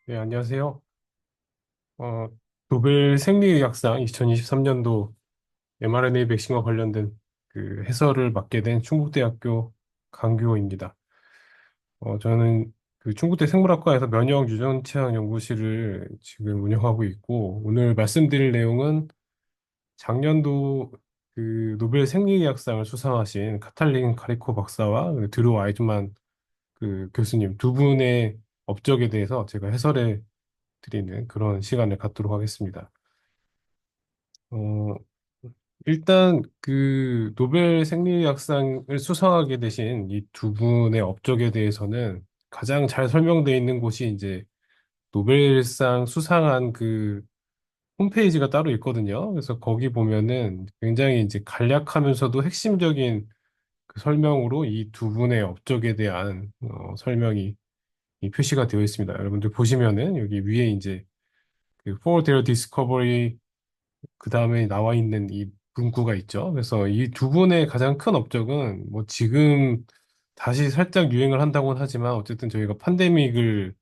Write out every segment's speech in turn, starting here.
네, 안녕하세요. 어, 노벨 생리의학상 2023년도 mRNA 백신과 관련된 그 해설을 맡게 된 충북대학교 강규호입니다. 저는 그 충북대 생물학과에서 면역 유전체학 연구실을 지금 운영하고 있고, 오늘 말씀드릴 내용은 작년도 그 노벨 생리의학상을 수상하신 카탈린 카리코 박사와 그 드루 아이즈만 그 교수님 두 분의 업적에 대해서 제가 해설해 드리는 그런 시간을 갖도록 하겠습니다. 어, 일단 그 노벨 생리학상을 수상하게 되신 이 두 분의 업적에 대해서는 가장 잘 설명되어 있는 곳이 이제 노벨상 수상한 그 홈페이지가 따로 있거든요. 그래서 거기 보면은 굉장히 이제 간략하면서도 핵심적인 그 설명으로 이 두 분의 업적에 대한 설명이 이 표시가 되어 있습니다. 여러분들 보시면은 여기 위에 이제 그 For their discovery 그 다음에 나와 있는 이 문구가 있죠. 그래서 이 두 분의 가장 큰 업적은 뭐 지금 다시 살짝 유행을 한다고는 하지만 어쨌든 저희가 팬데믹을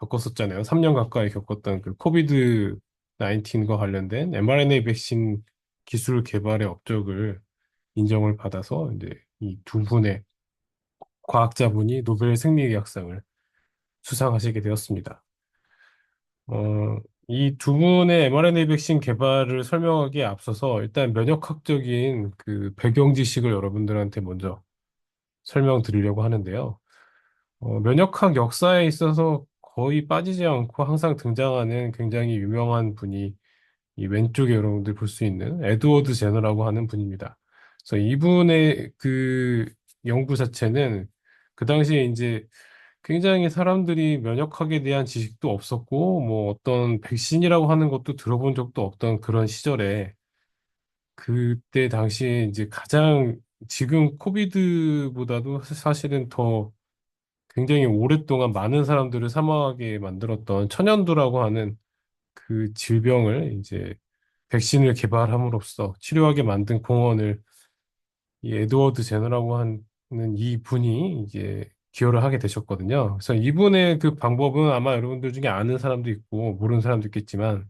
겪었었잖아요. 3년 가까이 겪었던 그 코비드 19과 관련된 mRNA 백신 기술 개발의 업적을 인정을 받아서 이제 이 두 분의 과학자분이 노벨 생리의학상을 수상하시게 되었습니다. 이 두 분의 mRNA 백신 개발을 설명하기에 앞서서 일단 면역학적인 그 배경 지식을 여러분들한테 먼저 설명드리려고 하는데요. 면역학 역사에 있어서 거의 빠지지 않고 항상 등장하는 굉장히 유명한 분이 이 왼쪽에 여러분들 볼 수 있는 에드워드 제너라고 하는 분입니다. 그래서 이분의 그 연구 자체는 그 당시에 이제 굉장히 사람들이 면역학에 대한 지식도 없었고, 뭐 어떤 백신이라고 하는 것도 들어본 적도 없던 그런 시절에 그때 당시에 이제 가장 지금 코비드보다도 사실은 더 굉장히 오랫동안 많은 사람들을 사망하게 만들었던 천연두라고 하는 그 질병을 이제 백신을 개발함으로써 치료하게 만든 공헌을 이 에드워드 제너라고 하는 이 분이 이제 기여를 하게 되셨거든요. 그래서 이분의 그 방법은 아마 여러분들 중에 아는 사람도 있고 모르는 사람도 있겠지만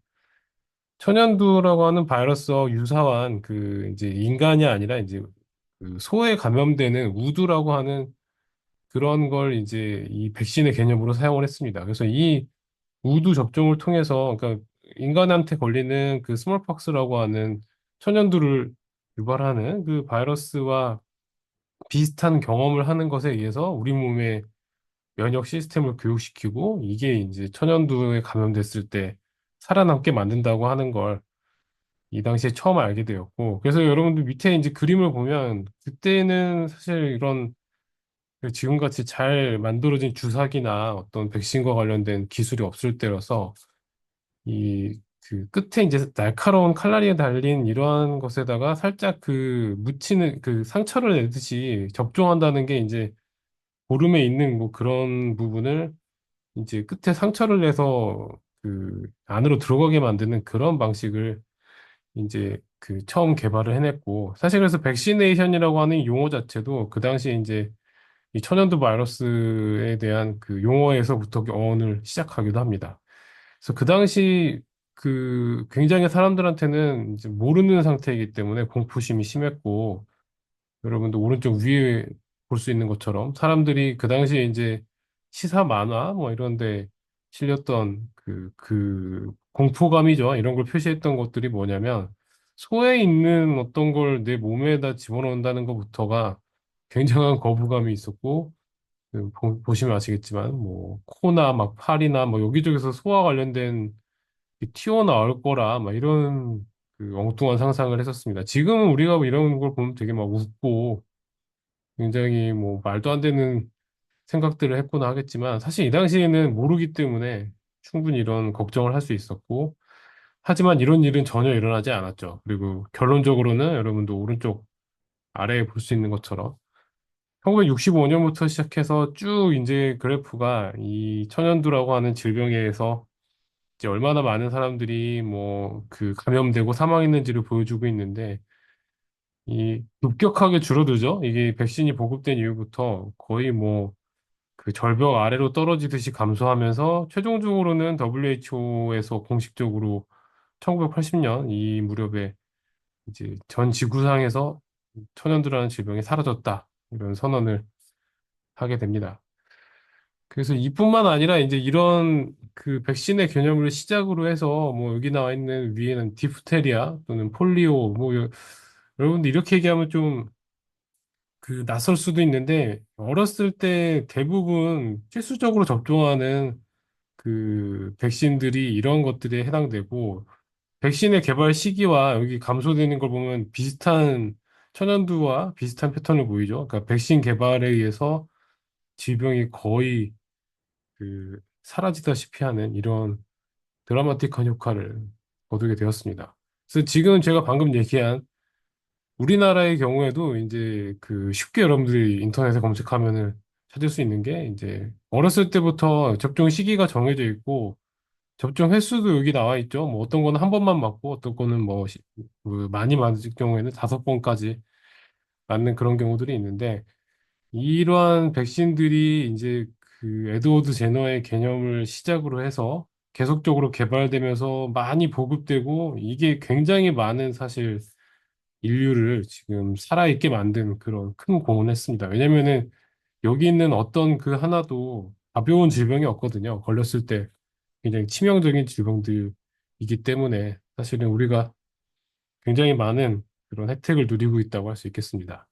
천연두라고 하는 바이러스와 유사한 그 이제 인간이 아니라 이제 그 소에 감염되는 우두라고 하는 그런 걸 이제 이 백신의 개념으로 사용을 했습니다. 그래서 이 우두 접종을 통해서 그러니까 인간한테 걸리는 그 스몰박스라고 하는 천연두를 유발하는 그 바이러스와 비슷한 경험을 하는 것에 의해서 우리 몸의 면역 시스템을 교육시키고 이게 이제 천연두에 감염됐을 때 살아남게 만든다고 하는 걸 이 당시에 처음 알게 되었고 그래서 여러분들 밑에 이제 그림을 보면 그때는 사실 이런 그 지금같이 잘 만들어진 주사기나 어떤 백신과 관련된 기술이 없을 때라서 이 그 끝에 이제 날카로운 칼날이 달린 이러한 것에다가 살짝 그 묻히는 그 상처를 내듯이 접종한다는 게 이제 고름에 있는 뭐 그런 부분을 이제 끝에 상처를 내서 그 안으로 들어가게 만드는 그런 방식을 이제 그 처음 개발을 해냈고 사실 그래서 백시네이션이라고 하는 용어 자체도 그 당시에 이제 이 천연두 바이러스에 대한 그 용어에서부터 어원을 시작하기도 합니다. 그래서 그 당시 그 굉장히 사람들한테는 이제 모르는 상태이기 때문에 공포심이 심했고 여러분도 오른쪽 위에 볼 수 있는 것처럼 사람들이 그 당시에 이제 시사 만화 뭐 이런 데 실렸던 그 공포감이죠. 이런 걸 표시했던 것들이 뭐냐면 소에 있는 어떤 걸 내 몸에다 집어넣는다는 것부터가 굉장한 거부감이 있었고 그 보시면 아시겠지만 뭐 코나 막 팔이나 뭐 여기저기서 소와 관련된 이 튀어나올 거라 막 이런 그 엉뚱한 상상을 했었습니다. 지금은 우리가 뭐 이런 걸 보면 되게 막 웃고 굉장히 뭐 말도 안 되는 생각들을 했구나 하겠지만 사실 이 당시에는 모르기 때문에 충분히 이런 걱정을 할 수 있었고 하지만 이런 일은 전혀 일어나지 않았죠. 그리고 결론적으로는 여러분도 오른쪽 아래에 볼 수 있는 것처럼 1965년부터 시작해서 쭉 이제 그래프가 이 천연두라고 하는 질병에 의해서 이제 얼마나 많은 사람들이 뭐 그 감염되고 사망했는지를 보여주고 있는데 이 급격하게 줄어들죠. 이게 백신이 보급된 이후부터 거의 뭐 그 절벽 아래로 떨어지듯이 감소하면서 최종적으로는 WHO에서 공식적으로 1980년 이 무렵에 이제 전 지구상에서 천연두라는 질병이 사라졌다. 이런 선언을 하게 됩니다. 그래서 이뿐만 아니라 이제 이런 그 백신의 개념을 시작으로 해서 뭐 여기 나와 있는 위에는 디프테리아 또는 폴리오 뭐 여러분들 이렇게 얘기하면 좀 그 낯설 수도 있는데 어렸을 때 대부분 필수적으로 접종하는 그 백신들이 이런 것들에 해당되고 백신의 개발 시기와 여기 감소되는 걸 보면 비슷한 천연두와 비슷한 패턴을 보이죠. 그러니까 백신 개발에 의해서 질병이 거의 그 사라지다시피 하는 이런 드라마틱한 효과를 거두게 되었습니다. 그래서 지금 제가 방금 얘기한 우리나라의 경우에도 이제 그 쉽게 여러분들이 인터넷에 검색하면은 찾을 수 있는 게 이제 어렸을 때부터 접종 시기가 정해져 있고 접종 횟수도 여기 나와 있죠. 뭐 어떤 거는 한 번만 맞고 어떤 거는 뭐 그 많이 맞을 경우에는 5번까지 맞는 그런 경우들이 있는데 이러한 백신들이 이제 그 에드워드 제너의 개념을 시작으로 해서 계속적으로 개발되면서 많이 보급되고 이게 굉장히 많은 사실 인류를 지금 살아있게 만든 그런 큰 공헌을 했습니다. 왜냐면은 여기 있는 어떤 그 하나도 가벼운 질병이 없거든요. 걸렸을 때 굉장히 치명적인 질병들이기 때문에 사실은 우리가 굉장히 많은 그런 혜택을 누리고 있다고 할 수 있겠습니다.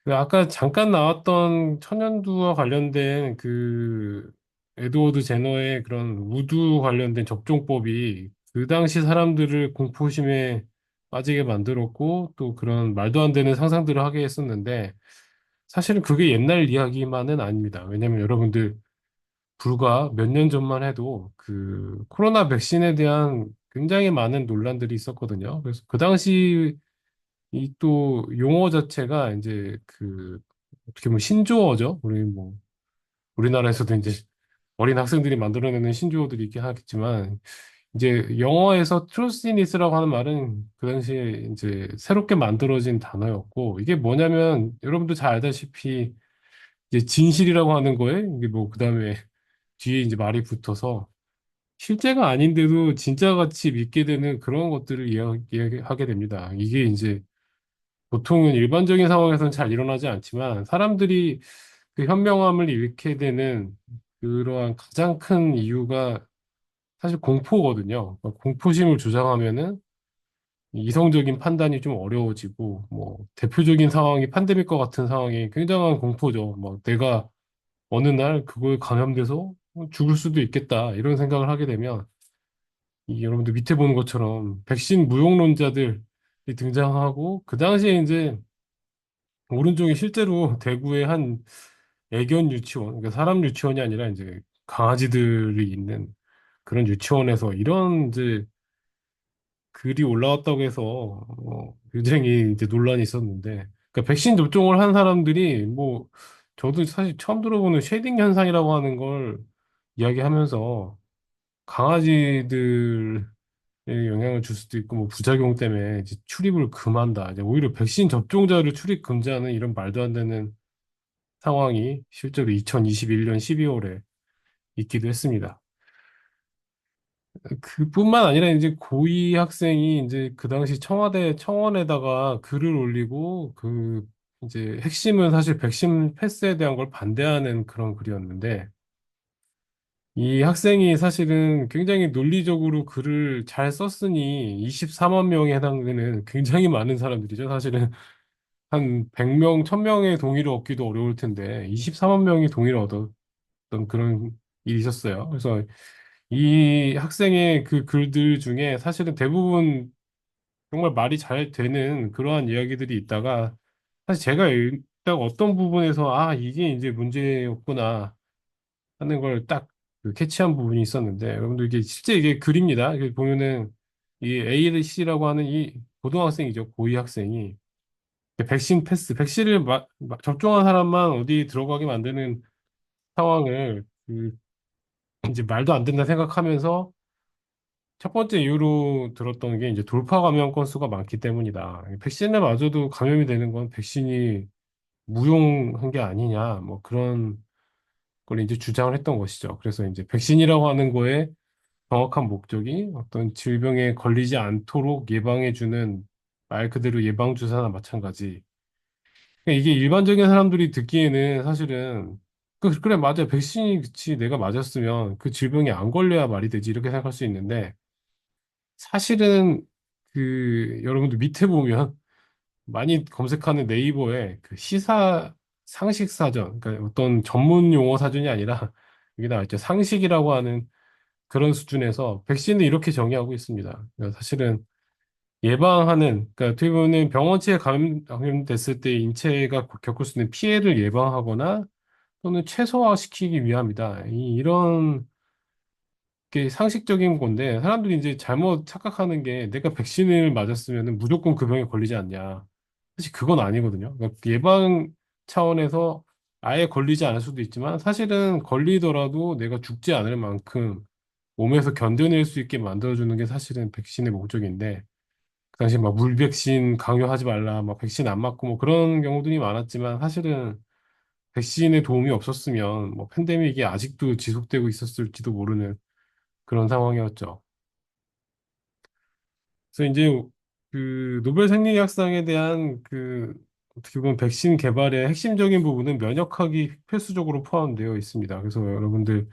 그 아까 잠깐 나왔던 천연두와 관련된 그 에드워드 제너의 그런 우두 관련된 접종법이 그 당시 사람들을 공포심에 빠지게 만들었고 또 그런 말도 안 되는 상상들을 하게 했었는데 사실은 그게 옛날 이야기만은 아닙니다. 왜냐면 여러분들 불과 몇 년 전만 해도 그 코로나 백신에 대한 굉장히 많은 논란들이 있었거든요. 그래서 그 당시 이 또 용어 자체가 이제 그 어떻게 보면 신조어죠. 우리 뭐 우리나라에서도 이제 어린 학생들이 만들어내는 신조어들이 있긴 하겠지만 이제 영어에서 트루스인니스라고 하는 말은 그 당시에 이제 새롭게 만들어진 단어였고 이게 뭐냐면 여러분도 잘 알다시피 이제 진실이라고 하는 거에 이게 뭐 그다음에 뒤에 이제 말이 붙어서 실제가 아닌데도 진짜같이 믿게 되는 그런 것들을 이야기하게 됩니다. 이게 이제 보통은 일반적인 상황에서는 잘 일어나지 않지만 사람들이 그 현명함을 잃게 되는 그러한 가장 큰 이유가 사실 공포거든요. 그러니까 공포심을 조장하면은 이성적인 판단이 좀 어려워지고 뭐 대표적인 상황이 팬데믹과 같은 상황이 굉장한 공포죠. 뭐 내가 어느 날 그거에 감염돼서 죽을 수도 있겠다 이런 생각을 하게 되면 이 여러분들 밑에 보는 것처럼 백신 무용론자들이 등장하고 그 당시에 이제 오른쪽에 실제로 대구의 한 애견 유치원, 그러니까 사람 유치원이 아니라 이제 강아지들이 있는 그런 유치원에서 이런 이제 글이 올라왔다고 해서 굉장히 이제 논란이 있었는데, 그러니까 백신 접종을 한 사람들이 뭐 저도 사실 처음 들어보는 쉐딩 현상이라고 하는 걸 이야기하면서 강아지들에 영향을 줄 수도 있고 뭐 부작용 때문에 이제 출입을 금한다. 이제 오히려 백신 접종자를 출입 금지하는 이런 말도 안 되는 상황이 실제로 2021년 12월에 있기도 했습니다. 그뿐만 아니라 이제 고위 학생이 이제 그 당시 청와대 청원에다가 글을 올리고 그 이제 핵심은 사실 백신 패스에 대한 걸 반대하는 그런 글이었는데 이 학생이 사실은 굉장히 논리적으로 글을 잘 썼으니 24만 명에 해당되는 굉장히 많은 사람들이죠. 사실은 한 100명, 1000명의 동의를 얻기도 어려울 텐데 24만 명이 동의를 얻었던 그런 일이 있었어요. 그래서 이 학생의 그 글들 중에 사실은 대부분 정말 말이 잘 되는 그러한 이야기들이 있다가 사실 제가 읽다가 어떤 부분에서 아, 이게 이제 문제였구나 하는 걸 딱 그 캐치한 부분이 있었는데 여러분들 이게 실제 이게 글입니다. 이게 보면은 이 A씨라고 하는 이 고등학생이죠. 고위 학생이 백신 패스, 백신을 접종한 사람만 어디 들어가게 만드는 상황을 그 이제 말도 안 된다 생각하면서 첫 번째 이유로 들었던 게 이제 돌파 감염 건수가 많기 때문이다. 백신에 맞아도 감염이 되는 건 백신이 무용한 게 아니냐, 뭐 그런 걸 이제 주장을 했던 것이죠. 그래서 이제 백신이라고 하는 거에 정확한 목적이 어떤 질병에 걸리지 않도록 예방해주는 말 그대로 예방주사나 마찬가지. 그러니까 이게 일반적인 사람들이 듣기에는 사실은 그래 맞아 백신이 그치 내가 맞았으면 그 질병에 안 걸려야 말이 되지 이렇게 생각할 수 있는데 사실은 그 여러분들 밑에 보면 많이 검색하는 네이버에 그 시사 상식 사전 그러니까 어떤 전문 용어 사전이 아니라 여기 나와 있죠 상식이라고 하는 그런 수준에서 백신을 이렇게 정의하고 있습니다. 그러니까 사실은 예방하는, 그러니까 어떻게 보면 병원체에 감염됐을 때 인체가 겪을 수 있는 피해를 예방하거나 또는 최소화시키기 위함이다. 이런 게 상식적인 건데 사람들이 이제 잘못 착각하는 게 내가 백신을 맞았으면 무조건 그 병에 걸리지 않냐. 사실 그건 아니거든요. 그러니까 예방 차원에서 아예 걸리지 않을 수도 있지만 사실은 걸리더라도 내가 죽지 않을 만큼 몸에서 견뎌낼 수 있게 만들어주는 게 사실은 백신의 목적인데 그 당시 막 물백신 강요하지 말라, 막 백신 안 맞고 뭐 그런 경우들이 많았지만 사실은 백신의 도움이 없었으면 뭐 팬데믹이 아직도 지속되고 있었을지도 모르는 그런 상황이었죠. 그래서 이제 그 노벨 생리학상에 대한 그 어떻게 보면 백신 개발의 핵심적인 부분은 면역학이 필수적으로 포함되어 있습니다. 그래서 여러분들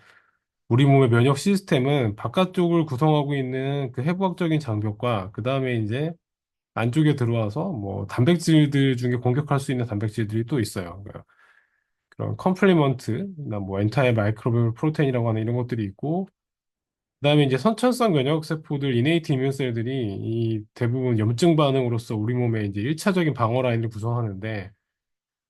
우리 몸의 면역 시스템은 바깥쪽을 구성하고 있는 그 해부학적인 장벽과 그 다음에 이제 안쪽에 들어와서 뭐 단백질들 중에 공격할 수 있는 단백질들이 또 있어요. 그러니까 그런 컴플리먼트나 뭐 엔타이 마이크로비얼 프로테인이라고 하는 이런 것들이 있고 그다음에 이제 선천성 면역 세포들 이네이트 이뮨 셀들이 이 대부분 염증 반응으로서 우리 몸의 이제 1차적인 방어 라인을 구성하는데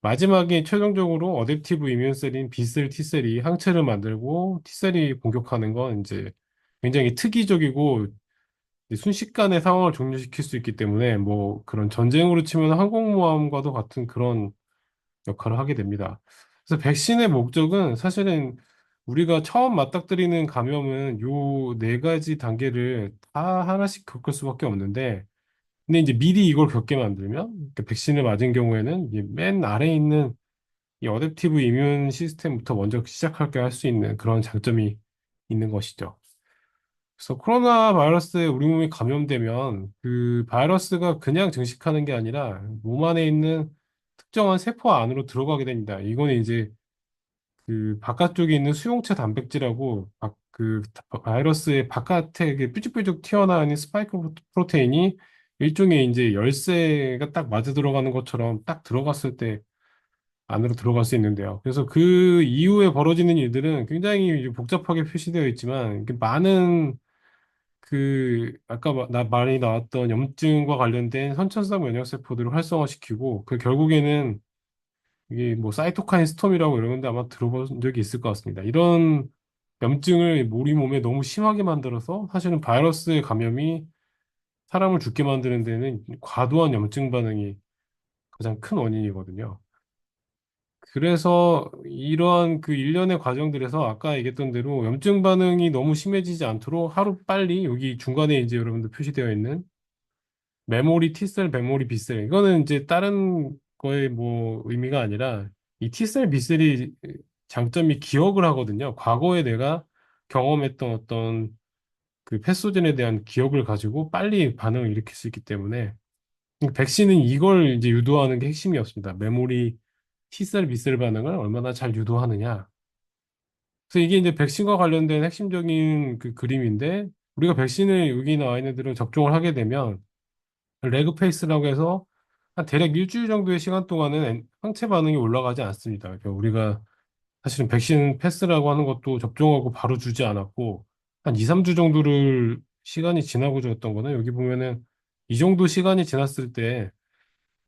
마지막에 최종적으로 어댑티브 이뮨 셀인 B셀, T셀이 항체를 만들고 T셀이 공격하는 건 이제 굉장히 특이적이고 순식간에 상황을 종료시킬 수 있기 때문에 뭐 그런 전쟁으로 치면 항공모함과도 같은 그런 역할을 하게 됩니다. 그래서 백신의 목적은 사실은 우리가 처음 맞닥뜨리는 감염은 요 네 가지 단계를 다 하나씩 겪을 수밖에 없는데 근데 이제 미리 이걸 겪게 만들면 그러니까 백신을 맞은 경우에는 이맨 아래에 있는 이 어댑티브 이뮨 시스템부터 먼저 시작하게 할 수 있는 그런 장점이 있는 것이죠. 그래서 코로나 바이러스에 우리 몸이 감염되면 그 바이러스가 그냥 증식하는 게 아니라 몸 안에 있는 특정한 세포 안으로 들어가게 됩니다. 이거는 이제 그 바깥쪽에 있는 수용체 단백질하고 그 바이러스의 바깥에 이렇게 뾰족뾰족 튀어나오는 스파이크 프로테인이 일종의 이제 열쇠가 딱 맞아 들어가는 것처럼 딱 들어갔을 때 안으로 들어갈 수 있는데요. 그래서 그 이후에 벌어지는 일들은 굉장히 이제 복잡하게 표시되어 있지만 이렇게 많은 그 아까 말이 나왔던 염증과 관련된 선천성 면역 세포들을 활성화시키고 그 결국에는 이게 뭐 사이토카인 스톰이라고 이러는데 아마 들어본 적이 있을 것 같습니다. 이런 염증을 우리 몸에 너무 심하게 만들어서 사실은 바이러스의 감염이 사람을 죽게 만드는 데는 과도한 염증 반응이 가장 큰 원인이거든요. 그래서 이러한 그 일련의 과정들에서 아까 얘기했던 대로 염증 반응이 너무 심해지지 않도록 하루 빨리 여기 중간에 이제 여러분들 표시되어 있는 메모리 T셀, 메모리 B셀. 이거는 이제 다른 거에 뭐 의미가 아니라 이 T셀, B셀이 장점이 기억을 하거든요. 과거에 내가 경험했던 어떤 그 패소젠에 대한 기억을 가지고 빨리 반응을 일으킬 수 있기 때문에 백신은 이걸 이제 유도하는 게 핵심이었습니다. 메모리 T셀, B셀 반응을 얼마나 잘 유도하느냐. 그래서 이게 이제 백신과 관련된 핵심적인 그 그림인데 우리가 백신을 여기 나와 있는 대로 접종을 하게 되면 레그 페이스라고 해서 한 대략 일주일 정도의 시간 동안은 항체 반응이 올라가지 않습니다. 그러니까 우리가 사실은 백신 패스라고 하는 것도 접종하고 바로 주지 않았고 한 2, 3주 정도를 시간이 지나고 줬던 거는 여기 보면은 이 정도 시간이 지났을 때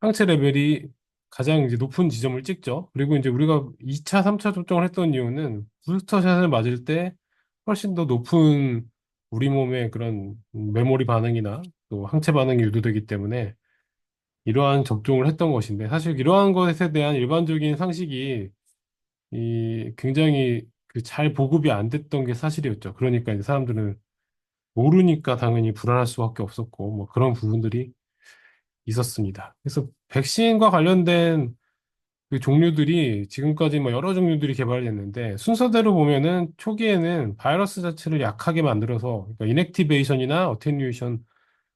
항체 레벨이 가장 이제 높은 지점을 찍죠. 그리고 이제 우리가 2차, 3차 접종을 했던 이유는 부스터샷을 맞을 때 훨씬 더 높은 우리 몸의 그런 메모리 반응이나 또 항체 반응이 유도되기 때문에 이러한 접종을 했던 것인데 사실 이러한 것에 대한 일반적인 상식이 이 굉장히 그 잘 보급이 안 됐던 게 사실이었죠. 그러니까 이제 사람들은 모르니까 당연히 불안할 수밖에 없었고 뭐 그런 부분들이 있었습니다. 그래서 백신과 관련된 그 종류들이 지금까지 뭐 여러 종류들이 개발됐는데 순서대로 보면은 초기에는 바이러스 자체를 약하게 만들어서 그러니까 인액티베이션이나 어테뉴에이션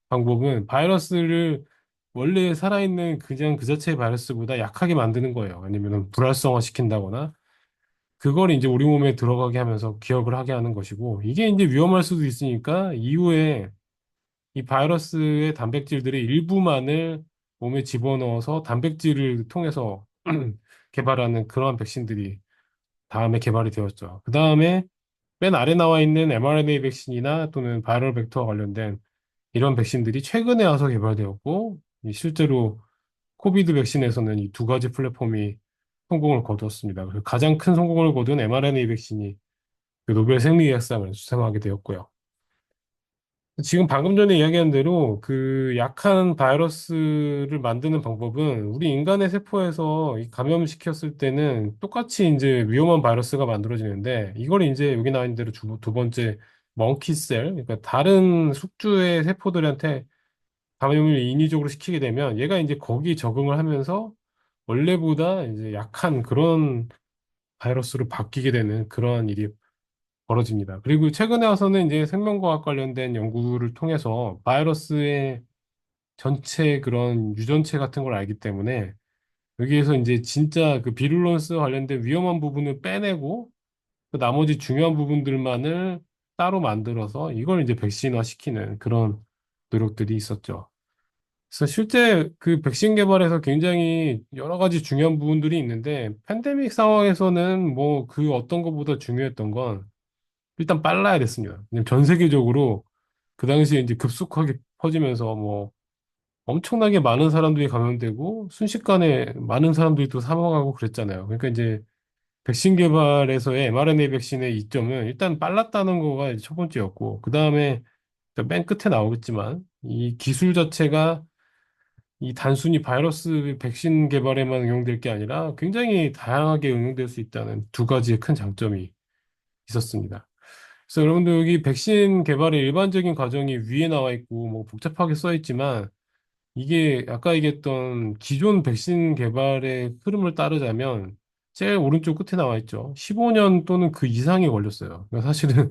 방법은 바이러스를 원래 살아있는 그냥 그 자체의 바이러스보다 약하게 만드는 거예요. 아니면 불활성화 시킨다거나 그걸 이제 우리 몸에 들어가게 하면서 기억을 하게 하는 것이고 이게 이제 위험할 수도 있으니까 이후에 이 바이러스의 단백질들의 일부만을 몸에 집어넣어서 단백질을 통해서 개발하는 그러한 백신들이 다음에 개발이 되었죠. 그 다음에 맨 아래 나와 있는 mRNA 백신이나 또는 바이럴 벡터와 관련된 이런 백신들이 최근에 와서 개발되었고, 이 실제로 코비드 백신에서는 이 두 가지 플랫폼이 성공을 거두었습니다. 그래서 가장 큰 성공을 거둔 mRNA 백신이 그 노벨 생리의학상을 수상하게 되었고요. 지금 방금 전에 이야기한 대로 그 약한 바이러스를 만드는 방법은 우리 인간의 세포에서 이 감염시켰을 때는 똑같이 이제 위험한 바이러스가 만들어지는데 이걸 이제 여기 나와 있는 대로 두 번째 멍키셀, 그러니까 다른 숙주의 세포들한테 감염을 인위적으로 시키게 되면 얘가 이제 거기 적응을 하면서 원래보다 이제 약한 그런 바이러스로 바뀌게 되는 그러한 일이 벌어집니다. 그리고 최근에 와서는 이제 생명과학 관련된 연구를 통해서 바이러스의 전체 그런 유전체 같은 걸 알기 때문에 여기에서 이제 진짜 그 비룰런스 관련된 위험한 부분을 빼내고 그 나머지 중요한 부분들만을 따로 만들어서 이걸 이제 백신화 시키는 그런 노력들이 있었죠. 그래서 실제 그 백신 개발에서 굉장히 여러 가지 중요한 부분들이 있는데 팬데믹 상황에서는 뭐 그 어떤 것보다 중요했던 건 일단 빨라야 됐습니다. 왜냐면 전 세계적으로 그 당시에 이제 급속하게 퍼지면서 뭐 엄청나게 많은 사람들이 감염되고 순식간에 많은 사람들이 또 사망하고 그랬잖아요. 그러니까 이제 백신 개발에서의 mRNA 백신의 이점은 일단 빨랐다는 거가 이제 첫 번째였고, 그 다음에 맨 끝에 나오겠지만 이 기술 자체가 이 단순히 바이러스 백신 개발에만 응용될 게 아니라 굉장히 다양하게 응용될 수 있다는 두 가지의 큰 장점이 있었습니다. 그래서 여러분들 여기 백신 개발의 일반적인 과정이 위에 나와 있고 뭐 복잡하게 써 있지만 이게 아까 얘기했던 기존 백신 개발의 흐름을 따르자면 제일 오른쪽 끝에 나와 있죠. 15년 또는 그 이상이 걸렸어요. 그러니까 사실은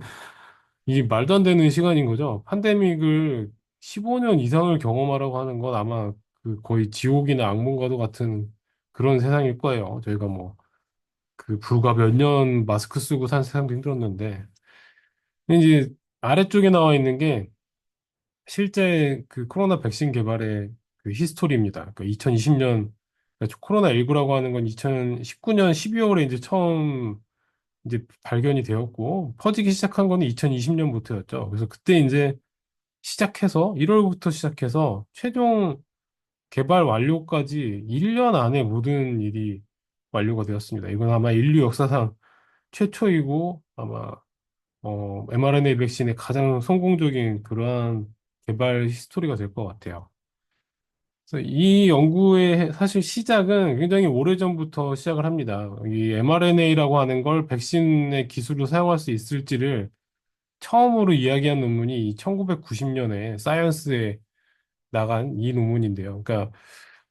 이게 말도 안 되는 시간인 거죠. 팬데믹을 15년 이상을 경험하라고 하는 건 아마 그 거의 지옥이나 악몽과도 같은 그런 세상일 거예요. 저희가 뭐 그 불과 몇 년 마스크 쓰고 산 세상도 힘들었는데 근데 이제 아래쪽에 나와 있는 게 실제 그 코로나 백신 개발의 그 히스토리입니다. 그 2020년 코로나19라고 하는 건 2019년 12월에 이제 처음 이제 발견이 되었고 퍼지기 시작한 거는 2020년부터였죠. 그래서 그때 이제 시작해서 1월부터 시작해서 최종 개발 완료까지 1년 안에 모든 일이 완료가 되었습니다. 이건 아마 인류 역사상 최초이고 아마 mRNA 백신의 가장 성공적인 그러한 개발 히스토리가 될 것 같아요. 그래서 이 연구의 사실 시작은 굉장히 오래전부터 시작을 합니다. 이 mRNA라고 하는 걸 백신의 기술로 사용할 수 있을지를 처음으로 이야기한 논문이 1990년에 사이언스에 나간 이 논문인데요. 그러니까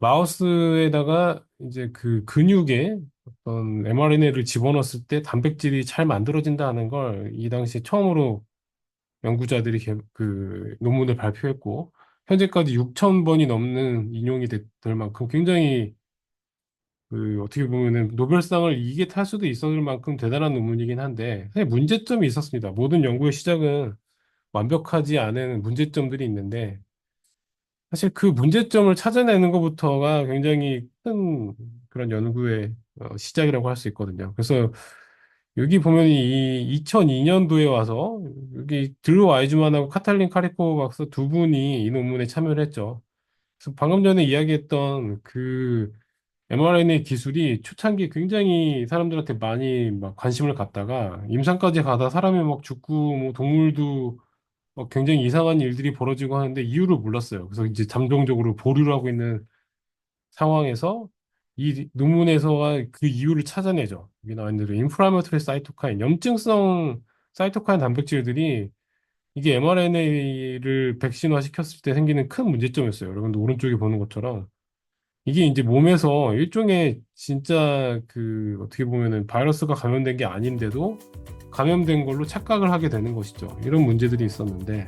마우스에다가 이제 그 근육에 어떤 mRNA를 집어넣었을 때 단백질이 잘 만들어진다는 걸 이 당시에 처음으로 연구자들이 그 논문을 발표했고 현재까지 6천 번이 넘는 인용이 될 만큼 굉장히 그 어떻게 보면은 노벨상을 이게 탈 수도 있었을 만큼 대단한 논문이긴 한데 사실 문제점이 있었습니다. 모든 연구의 시작은 완벽하지 않은 문제점들이 있는데 사실 그 문제점을 찾아내는 것부터가 굉장히 큰 그런 연구의 시작이라고 할 수 있거든요. 그래서 여기 보면 이 2002년도에 와서 여기 드루 와이즈만하고 카탈린 카리코프 박사 두 분이 이 논문에 참여를 했죠. 그래서 방금 전에 이야기했던 그 mRNA 기술이 초창기에 굉장히 사람들한테 많이 막 관심을 갖다가 임상까지 가다 사람이 막 죽고 뭐 동물도 굉장히 이상한 일들이 벌어지고 하는데 이유를 몰랐어요. 그래서 이제 잠정적으로 보류를 하고 있는 상황에서 이 논문에서가 그 이유를 찾아내죠. 여기 나와 있는 대로 인플라메토리 사이토카인, 염증성 사이토카인 단백질들이 이게 mRNA를 백신화 시켰을 때 생기는 큰 문제점이었어요. 여러분들 오른쪽에 보는 것처럼 이게 이제 몸에서 일종의 진짜 그 어떻게 보면은 바이러스가 감염된 게 아닌데도 감염된 걸로 착각을 하게 되는 것이죠. 이런 문제들이 있었는데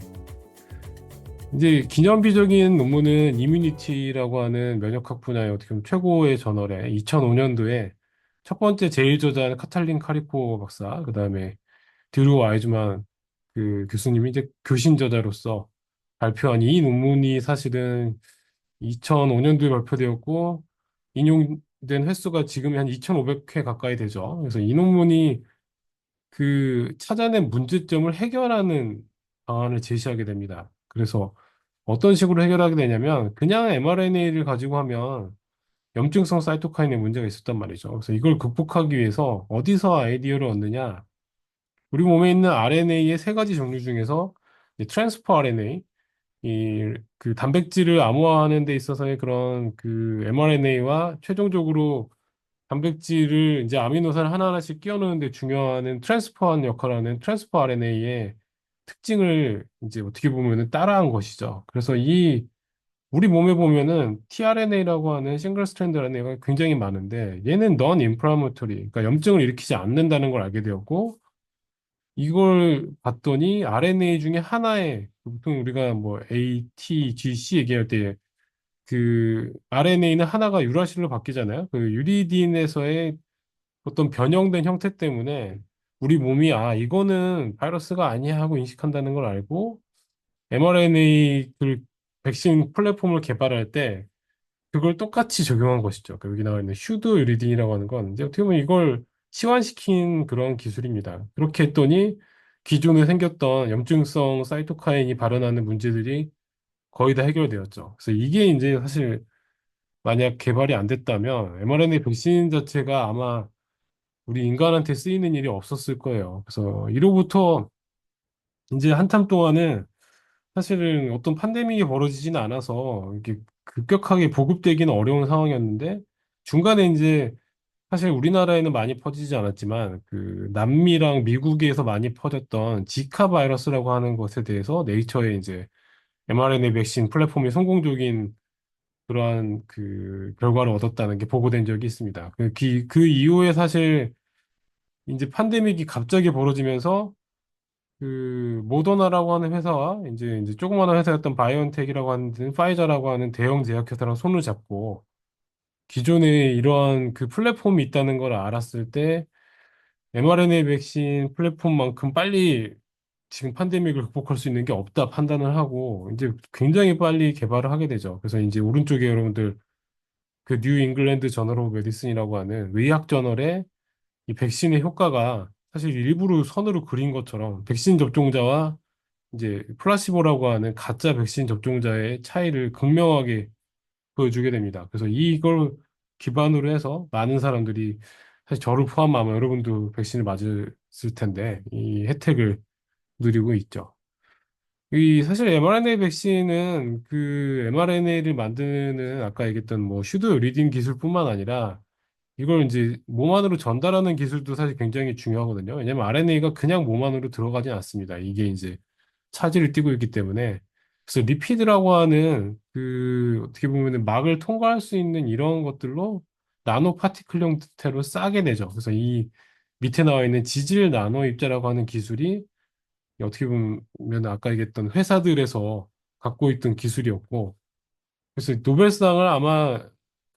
이제 기념비적인 논문은 이뮤니티라고 하는 면역학 분야의 어떻게 보면 최고의 저널에 2005년도에 첫 번째 제일 저자는 카탈린 카리코 박사, 그다음에 드루 와이즈만 그 교수님이 이제 교신 저자로서 발표한 이 논문이 사실은 2005년도에 발표되었고 인용된 횟수가 지금 한 2,500회 가까이 되죠. 그래서 이 논문이 그 찾아낸 문제점을 해결하는 방안을 제시하게 됩니다. 그래서 어떤 식으로 해결하게 되냐면 그냥 mRNA를 가지고 하면 염증성 사이토카인에 문제가 있었단 말이죠. 그래서 이걸 극복하기 위해서 어디서 아이디어를 얻느냐? 우리 몸에 있는 RNA의 세 가지 종류 중에서 트랜스포 RNA, 이 그 단백질을 암호화하는 데 있어서의 그런 그 mRNA와 최종적으로 단백질을 이제 아미노산을 하나하나씩 끼워 넣는데 중요한 트랜스포한 역할을 하는 트랜스포 RNA의 특징을 이제 어떻게 보면은 따라한 것이죠. 그래서 이 우리 몸에 보면은 tRNA라고 하는 싱글 스트랜드 RNA가 굉장히 많은데 얘는 non inflammatory, 그러니까 염증을 일으키지 않는다는 걸 알게 되었고 이걸 봤더니 RNA 중에 하나에 보통 우리가 뭐 A, T, G, C 얘기할 때 그 RNA는 하나가 유라실로 바뀌잖아요. 그 유리딘에서의 어떤 변형된 형태 때문에 우리 몸이 아, 이거는 바이러스가 아니야 하고 인식한다는 걸 알고 mRNA 그 백신 플랫폼을 개발할 때 그걸 똑같이 적용한 것이죠. 그 여기 나와 있는 슈도 유리딘이라고 하는 건 이제 어떻게 보면 이걸 시완시킨 그런 기술입니다. 그렇게 했더니 기존에 생겼던 염증성 사이토카인이 발현하는 문제들이 거의 다 해결되었죠. 그래서 이게 이제 사실 만약 개발이 안 됐다면 mRNA 백신 자체가 아마 우리 인간한테 쓰이는 일이 없었을 거예요. 그래서 이로부터 이제 한참 동안은 사실은 어떤 팬데믹이 벌어지지는 않아서 이렇게 급격하게 보급되기는 어려운 상황이었는데 중간에 이제 사실 우리나라에는 많이 퍼지지 않았지만 그 남미랑 미국에서 많이 퍼졌던 지카 바이러스라고 하는 것에 대해서 네이처에 이제 mRNA 백신 플랫폼이 성공적인 그러한 그 결과를 얻었다는 게 보고된 적이 있습니다. 그 이후에 사실 이제 팬데믹이 갑자기 벌어지면서 그 모더나라고 하는 회사와 이제 조그마한 회사였던 바이온텍이라고 하는 데는 파이자라고 하는 대형 제약회사랑 손을 잡고 기존에 이러한 그 플랫폼이 있다는 걸 알았을 때 mRNA 백신 플랫폼만큼 빨리 지금 팬데믹을 극복할 수 있는 게 없다 판단을 하고 이제 굉장히 빨리 개발을 하게 되죠. 그래서 이제 오른쪽에 여러분들 그 뉴 잉글랜드 저널 오브 메디슨이라고 하는 의학 저널에 이 백신의 효과가 사실 일부러 선으로 그린 것처럼 백신 접종자와 이제 플라시보라고 하는 가짜 백신 접종자의 차이를 극명하게 보여주게 됩니다. 그래서 이걸 기반으로 해서 많은 사람들이 사실 저를 포함하면 여러분도 백신을 맞았을 텐데 이 혜택을 누리고 있죠. 이 사실 mRNA 백신은 그 mRNA를 만드는 아까 얘기했던 뭐 슈도 리딘 기술뿐만 아니라 이걸 이제 몸 안으로 전달하는 기술도 사실 굉장히 중요하거든요. 왜냐면 RNA가 그냥 몸 안으로 들어가진 않습니다. 이게 이제 차지를 띠고 있기 때문에. 그래서 리피드라고 하는 그 어떻게 보면은 막을 통과할 수 있는 이런 것들로 나노 파티클 형태로 싸게 되죠. 그래서 이 밑에 나와 있는 지질 나노 입자라고 하는 기술이 어떻게 보면 아까 얘기했던 회사들에서 갖고 있던 기술이었고 그래서 노벨상을 아마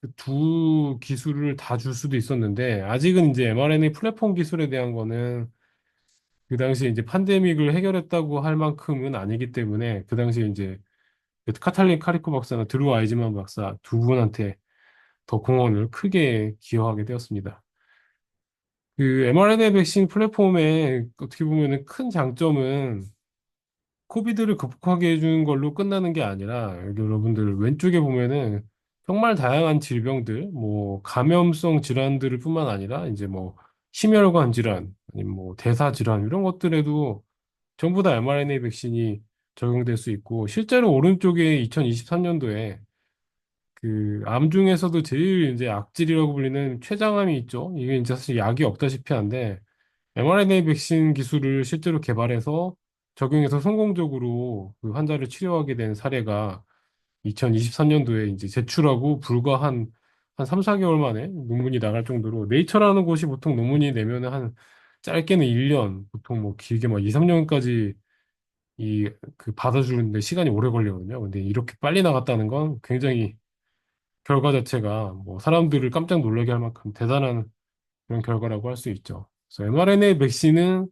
그두 기술을 다 줄 수도 있었는데 아직은 이제 mRNA 플랫폼 기술에 대한 거는 그 당시에 이제 팬데믹을 해결했다고 할 만큼은 아니기 때문에 그 당시에 이제 그 카탈린 카리코 박사나 드루 아이즈만 박사 두 분한테 더 공헌을 크게 기여하게 되었습니다. 그 mRNA 백신 플랫폼의 어떻게 보면은 큰 장점은 코비드를 극복하게 해주는 걸로 끝나는 게 아니라 여기 여러분들 왼쪽에 보면은 정말 다양한 질병들, 뭐 감염성 질환들 뿐만 아니라 이제 뭐 심혈관 질환, 아니면 뭐 대사 질환 이런 것들에도 전부 다 mRNA 백신이 적용될 수 있고 실제로 오른쪽에 2023년도에 그 암 중에서도 제일 이제 악질이라고 불리는 췌장암이 있죠. 이게 이제 사실 약이 없다시피 한데 mRNA 백신 기술을 실제로 개발해서 적용해서 성공적으로 그 환자를 치료하게 된 사례가 2023년도에 이제 제출하고 불과 한 3, 4개월 만에 논문이 나갈 정도로 네이처라는 곳이 보통 논문이 내면은 한 짧게는 1년, 보통 뭐 길게 막 2, 3년까지 이 그 받아주는데 시간이 오래 걸리거든요. 근데 이렇게 빨리 나갔다는 건 굉장히 결과 자체가 뭐 사람들을 깜짝 놀라게 할 만큼 대단한 그런 결과라고 할 수 있죠. 그래서 mRNA 백신은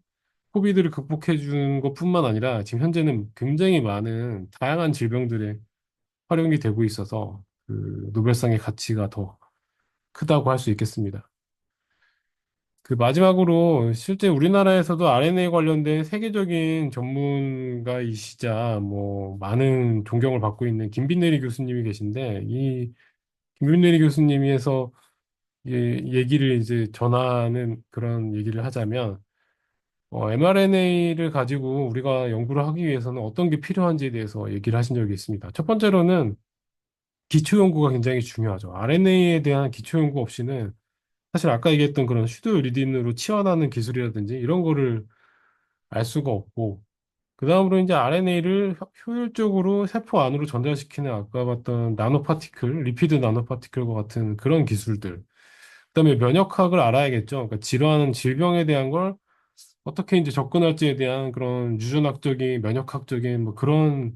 코비드를 극복해 준 것뿐만 아니라 지금 현재는 굉장히 많은 다양한 질병들에 활용이 되고 있어서 그 노벨상의 가치가 더 크다고 할 수 있겠습니다. 그 마지막으로 실제 우리나라에서도 RNA 관련된 세계적인 전문가이시자 뭐 많은 존경을 받고 있는 김빈내리 교수님이 계신데 이 김빈내리 교수님이 해서 얘기를 이제 전하는 그런 얘기를 하자면 mRNA를 가지고 우리가 연구를 하기 위해서는 어떤 게 필요한지에 대해서 얘기를 하신 적이 있습니다. 첫 번째로는 기초 연구가 굉장히 중요하죠. RNA에 대한 기초 연구 없이는 사실 아까 얘기했던 그런 슈도 리딘으로 치환하는 기술이라든지 이런 거를 알 수가 없고, 그 다음으로 이제 RNA를 효율적으로 세포 안으로 전달시키는 아까 봤던 나노파티클, 리피드 나노파티클과 같은 그런 기술들. 그다음에 면역학을 알아야겠죠. 그러니까 질환, 질병에 대한 걸 어떻게 이제 접근할지에 대한 그런 유전학적인, 면역학적인 뭐 그런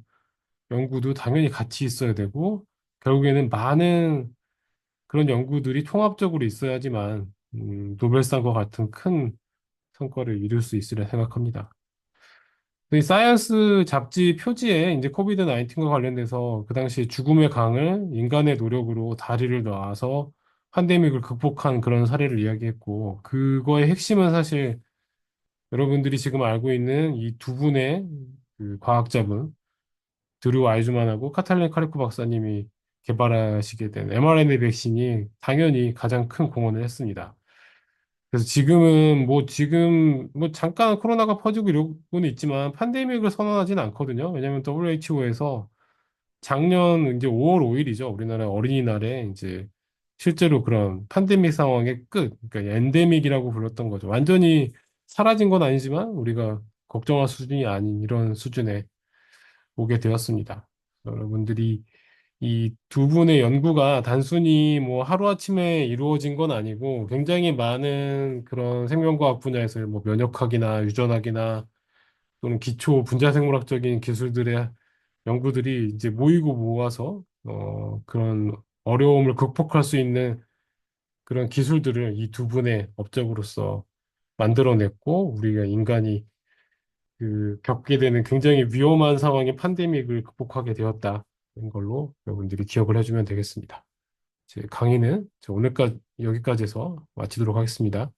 연구도 당연히 같이 있어야 되고, 결국에는 많은 그런 연구들이 통합적으로 있어야지만 노벨상과 같은 큰 성과를 이룰 수 있으리라 생각합니다. 이 사이언스 잡지 표지에 이제 코비드 19과 관련돼서 그 당시 죽음의 강을 인간의 노력으로 다리를 놔서 팬데믹을 극복한 그런 사례를 이야기했고, 그거의 핵심은 사실 여러분들이 지금 알고 있는 이 두 분의 그 과학자분, 드루 아이즈만하고 카탈린 카리코 박사님이 개발하시게 된 mRNA 백신이 당연히 가장 큰 공헌을 했습니다. 그래서 지금 뭐 잠깐 코로나가 퍼지고 이러고는 있지만 팬데믹을 선언하지는 않거든요. 왜냐하면 WHO에서 작년 이제 5월 5일이죠. 우리나라 어린이날에 이제 실제로 그런 팬데믹 상황의 끝, 그러니까 엔데믹이라고 불렀던 거죠. 완전히 사라진 건 아니지만 우리가 걱정할 수준이 아닌 이런 수준에 오게 되었습니다. 여러분들이 이 두 분의 연구가 단순히 뭐 하루아침에 이루어진 건 아니고 굉장히 많은 그런 생명과학 분야에서 뭐 면역학이나 유전학이나 또는 기초 분자생물학적인 기술들의 연구들이 이제 모이고 모아서 그런 어려움을 극복할 수 있는 그런 기술들을 이 두 분의 업적으로서 만들어냈고 우리가 인간이 그 겪게 되는 굉장히 위험한 상황의 팬데믹을 극복하게 되었다는 걸로 여러분들이 기억을 해주면 되겠습니다. 제 강의는 오늘까지 여기까지 해서 마치도록 하겠습니다.